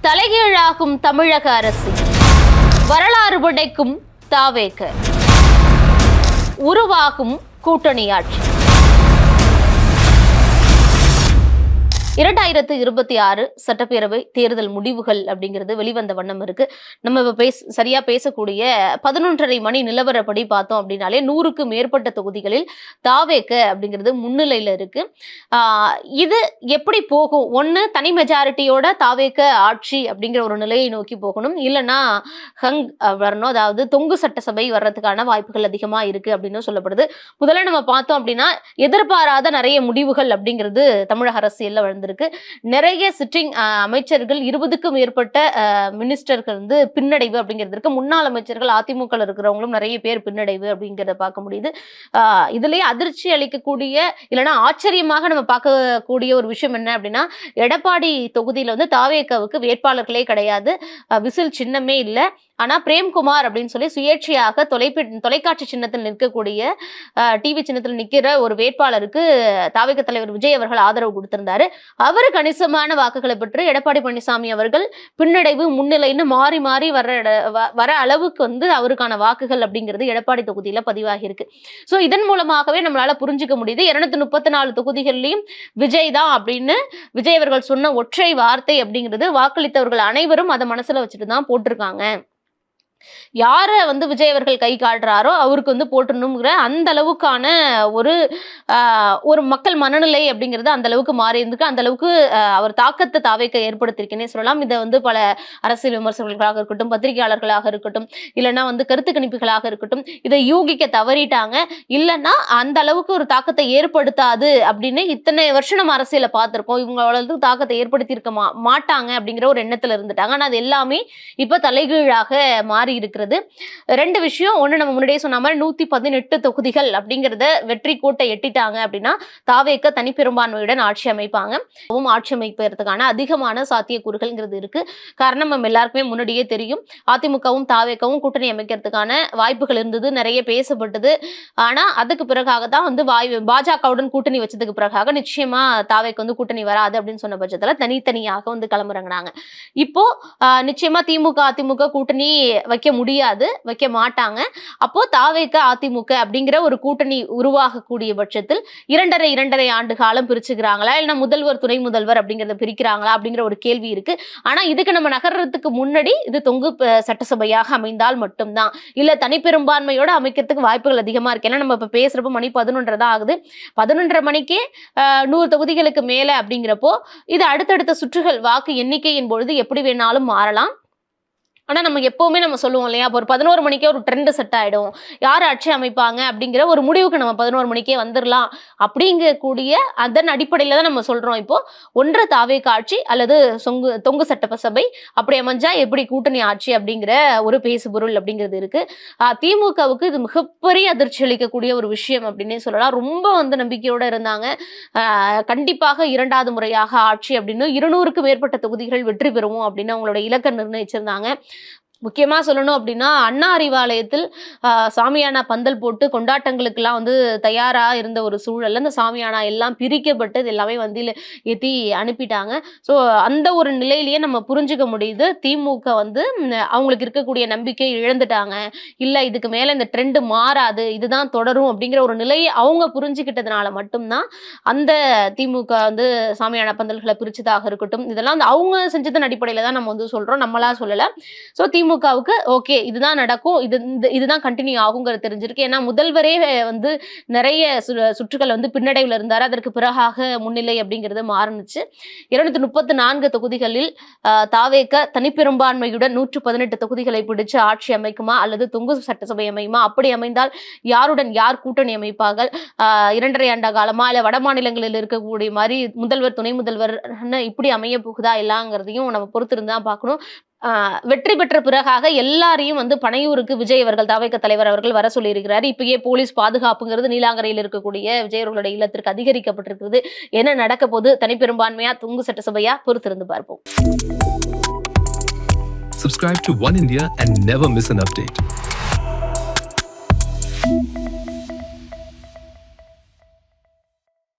தலைகீழாகும் தமிழக அரசு, வரலாறு படைக்கும் தாவேக, உருவாகும் கூட்டணி ஆட்சி. 2026 சட்டப்பேரவை தேர்தல் முடிவுகள் அப்படிங்கிறது வெளிவந்த வண்ணம் இருக்கு. நம்ம இப்ப சரியா பேசக்கூடிய 11:30 மணி நிலவரப்படி பார்த்தோம் அப்படின்னாலே 100க்கு மேற்பட்ட தொகுதிகளில் தாவேக அப்படிங்கிறது முன்னிலையில இருக்கு. இது எப்படி போகும்? ஒண்ணு தனி மெஜாரிட்டியோட தாவேக ஆட்சி அப்படிங்கிற ஒரு நிலையை நோக்கி போகணும், இல்லைன்னா ஹங் வரணும், அதாவது தொங்கு சட்டசபை வர்றதுக்கான வாய்ப்புகள் அதிகமா இருக்கு அப்படின்னு சொல்லப்படுது. முதல்ல நம்ம பார்த்தோம் அப்படின்னா எதிர்பாராத நிறைய முடிவுகள் அப்படிங்கிறது தமிழக அரசியல்ல இருக்கு. நிறைய சிட்டிங் அமைச்சர்கள், 20க்கும் மேற்பட்ட மினிஸ்டர்கள் வந்து பின்னடைவு அப்படிங்கிறது இருக்கு. முன்னாள் அமைச்சர்கள் அதிமுக இருக்கிறவங்களும் நிறைய பேர் பின்னடைவு அப்படிங்கிறத பார்க்க முடியுது. இதுலயே அதிர்ச்சி அளிக்கக்கூடிய இல்லைன்னா ஆச்சரியமாக நம்ம பார்க்கக்கூடிய ஒரு விஷயம் என்ன அப்படின்னா, எடப்பாடி தொகுதியில வந்து தாவேகாவுக்கு வேட்பாளர்களே கிடையாது, விசில் சின்னமே இல்லை. ஆனா பிரேம்குமார் அப்படின்னு சொல்லி சுயேட்சையாக தொலைக்காட்சி சின்னத்தில் நிற்கக்கூடிய டிவி சின்னத்தில் நிற்கிற ஒரு வேட்பாளருக்கு தாவேக தலைவர் விஜய் அவர்கள் ஆதரவு கொடுத்திருந்தாரு. அவரு கணிசமான வாக்குகளை பெற்று எடப்பாடி பழனிசாமி அவர்கள் பின்னடைவு முன்னிலைன்னு மாறி மாறி வர அளவுக்கு வந்து அவருக்கான வாக்குகள் அப்படிங்கிறது எடப்பாடி தொகுதியில பதிவாகி இருக்கு. சோ இதன் மூலமாகவே நம்மளால புரிஞ்சுக்க முடியுது, 234 தொகுதிகள்லயும் விஜய் தான் அப்படின்னு விஜய் அவர்கள் சொன்ன ஒற்றை வார்த்தை அப்படிங்கிறது வாக்களித்தவர்கள் அனைவரும் அதை மனசுல வச்சுட்டு தான் போட்டிருக்காங்க. யார வந்து விஜய் அவர்கள் கை காட்டுறாரோ அவருக்கு வந்து போட்டணுங்கிற அந்த அளவுக்கான ஒரு மக்கள் மனநிலை அப்படிங்கிறது அந்த அளவுக்கு மாறி இருக்கு. அந்த அளவுக்கு அவர் தாக்கத்தை தாவேக ஏற்படுத்திருக்கேன்னே சொல்லலாம். இதை வந்து பல அரசியல் விமர்சகர்களாக இருக்கட்டும், பத்திரிகையாளர்களாக இருக்கட்டும், இல்லைன்னா வந்து கருத்து கணிப்புகளாக இருக்கட்டும், இதை யூகிக்க தவறிட்டாங்க. இல்லைன்னா அந்த அளவுக்கு ஒரு தாக்கத்தை ஏற்படுத்தாது அப்படின்னு இத்தனை வருஷம் நம்ம அரசியலை பார்த்திருக்கோம், இவங்களோட தாக்கத்தை ஏற்படுத்தி இருக்க மாட்டாங்க அப்படிங்கிற ஒரு எண்ணத்துல இருந்துட்டாங்க. ஆனா அது எல்லாமே இப்ப தலைகீழாக மாறி இருக்கிறது. ரெண்டு விஷயம். ஒண்ணு, நம்ம முன்னாடியே சொன்ன மாதிரி 118 தொகுதிகள் அப்படிங்கறத வெற்றி கோட்டை எட்டிட்டாங்க அப்படின்னா தாவேக தனிப்பெரும்பான்மையுடன் ஆட்சி அமைப்பாங்க. ஆட்சி அமைப்பதற்கான அதிகமான சாத்தியக்கூறுகள்ங்கிறது இருக்கு. காரணம் நம்ம எல்லாருக்குமே முன்னாடியே தெரியும், அதிமுகவும் தாவேகவும் கூட்டணி அமைக்கிறதுக்கான வாய்ப்புகள் இருந்தது, நிறைய பேசப்பட்டது. ஆனா அதுக்கு பிறகாக தான் வந்து பாஜகவுடன் கூட்டணி வச்சதுக்கு பிறகாக நிச்சயமா தாவேக வந்து கூட்டணி வராது அப்படின்னு சொன்ன பட்சத்துல தனித்தனியாக வந்து களமிறங்கினாங்க. இப்போ நிச்சயமா திமுக அதிமுக கூட்டணி வைக்க முடியாது, வைக்க மாட்டாங்க. அப்போ தாவேக அதிமுக அப்படிங்கிற ஒரு கூட்டணி உருவாகக்கூடிய பட்சத்தில் 2.5 ஆண்டு காலம் பிரிச்சுக்கிறாங்களா, இல்லைன்னா முதல்வர் துணை முதல்வர் அப்படிங்கறத பிரிக்கிறாங்களா அப்படிங்கிற ஒரு கேள்வி இருக்கு. ஆனா இதுக்கு நம்ம நகர்றதுக்கு முன்னாடி இது தொங்கு சட்டசபையாக அமைந்தால் மட்டும்தான், இல்ல தனிப்பெரும்பான்மையோட அமைக்கிறதுக்கு வாய்ப்புகள் அதிகமா இருக்கு. ஏன்னா நம்ம இப்ப பேசுறப்ப மணி 11 தான் ஆகுது. 11:30 மணிக்கே 100 தொகுதிகளுக்கு மேல அப்படிங்கிறப்போ இது அடுத்தடுத்த சுற்றுகள் வாக்கு எண்ணிக்கையின் பொழுது எப்படி வேணாலும் மாறலாம். ஆனா நம்ம எப்பவுமே நம்ம சொல்லுவோம் இல்லையா, ஒரு 11 மணிக்கே ஒரு ட்ரெண்ட் செட் ஆயிடும், யார் ஆட்சி அமைப்பாங்க அப்படிங்கிற ஒரு முடிவுக்கு நம்ம 11 மணிக்கே வந்துடலாம் அப்படிங்கக்கூடிய அதன் அடிப்படையில தான் நம்ம சொல்றோம். இப்போ ஒன்று தாவேக ஆட்சி அல்லது தொங்கு சட்டசபை அப்படி அமைஞ்சா எப்படி கூட்டணி ஆட்சி அப்படிங்கிற ஒரு பேசுபொருள் அப்படிங்கிறது இருக்கு. திமுகவுக்கு இது மிகப்பெரிய அதிர்ச்சி அளிக்கக்கூடிய ஒரு விஷயம் அப்படின்னே சொல்லலாம். ரொம்ப வந்து நம்பிக்கையோட இருந்தாங்க, கண்டிப்பாக 2வது முறையாக ஆட்சி அப்படின்னு 200க்கு மேற்பட்ட தொகுதிகள் வெற்றி பெறுவோம் அப்படின்னு அவங்களோட இலக்கை நிர்ணயிச்சிருந்தாங்க. முக்கியமா சொல்லணும் அப்படின்னா அண்ணா அறிவாலயத்தில் சாமியானா பந்தல் போட்டு கொண்டாட்டங்களுக்கு எல்லாம் வந்து தயாரா இருந்த ஒரு சூழல்ல இந்த சாமியானா எல்லாம் பிரிக்கப்பட்டு இது எல்லாமே வந்து ஏத்தி அனுப்பிட்டாங்க. ஸோ அந்த ஒரு நிலையிலேயே நம்ம புரிஞ்சுக்க முடியுது, திமுக வந்து அவங்களுக்கு இருக்கக்கூடிய நம்பிக்கை இழந்துட்டாங்க, இல்ல இதுக்கு மேல இந்த ட்ரெண்ட் மாறாது, இதுதான் தொடரும் அப்படிங்கிற ஒரு நிலையை அவங்க புரிஞ்சுக்கிட்டதுனால மட்டும்தான் அந்த திமுக வந்து சாமியானா பந்தல்களை பிரிச்சதாக இருக்கட்டும், இதெல்லாம் வந்து அவங்க செஞ்சதன் அடிப்படையில தான் நம்ம வந்து சொல்றோம், நம்மளா சொல்லல. ஸோ திமுகவுக்கு ஓகே இதுதான் நடக்கும், இதுதான் கண்டினியூ ஆகுங்கிறது தெரிஞ்சிருக்கு. ஏன்னா முதல்வரே வந்து நிறைய சுற்றுகள் வந்து பின்னடைவுல இருந்தாரு, அதற்கு பிறகாக முன்னிலை அப்படிங்கிறது மாறுனுச்சு. 234 தொகுதிகளில் தாவேக தனிப்பெரும்பான்மையுடன் 118 தொகுதிகளை பிடிச்சு ஆட்சி அமைக்குமா அல்லது தொங்கு சட்டசபை அமையுமா, அப்படி அமைந்தால் யாருடன் யார் கூட்டணி அமைப்பார்கள், 2.5 ஆண்டு காலமா இல்ல வட மாநிலங்களில் இருக்கக்கூடிய மாதிரி முதல்வர் துணை முதல்வர் இப்படி அமைய போகுதா எல்லாங்கிறதையும் நம்ம பொறுத்திருந்தான் பார்க்கணும். வெற்றி பெற்ற பிறகாக எல்லாரையும் வந்து பனையூருக்கு விஜய் அவர்கள் தாவேக தலைவர் அவர்கள் வர சொல்லி இருக்கிறாரு. இப்பயே போலீஸ் பாதுகாப்புங்கிறது நீலாங்கரையில் இருக்கக்கூடிய விஜய் அவர்களுடைய இல்லத்திற்கு அதிகரிக்கப்பட்டிருக்கிறது. என்ன நடக்க போது, தனிப்பெரும்பான்மையா தொங்கு சட்டசபையா, பொறுத்திருந்து பார்ப்போம். Subscribe to One India and never miss an update.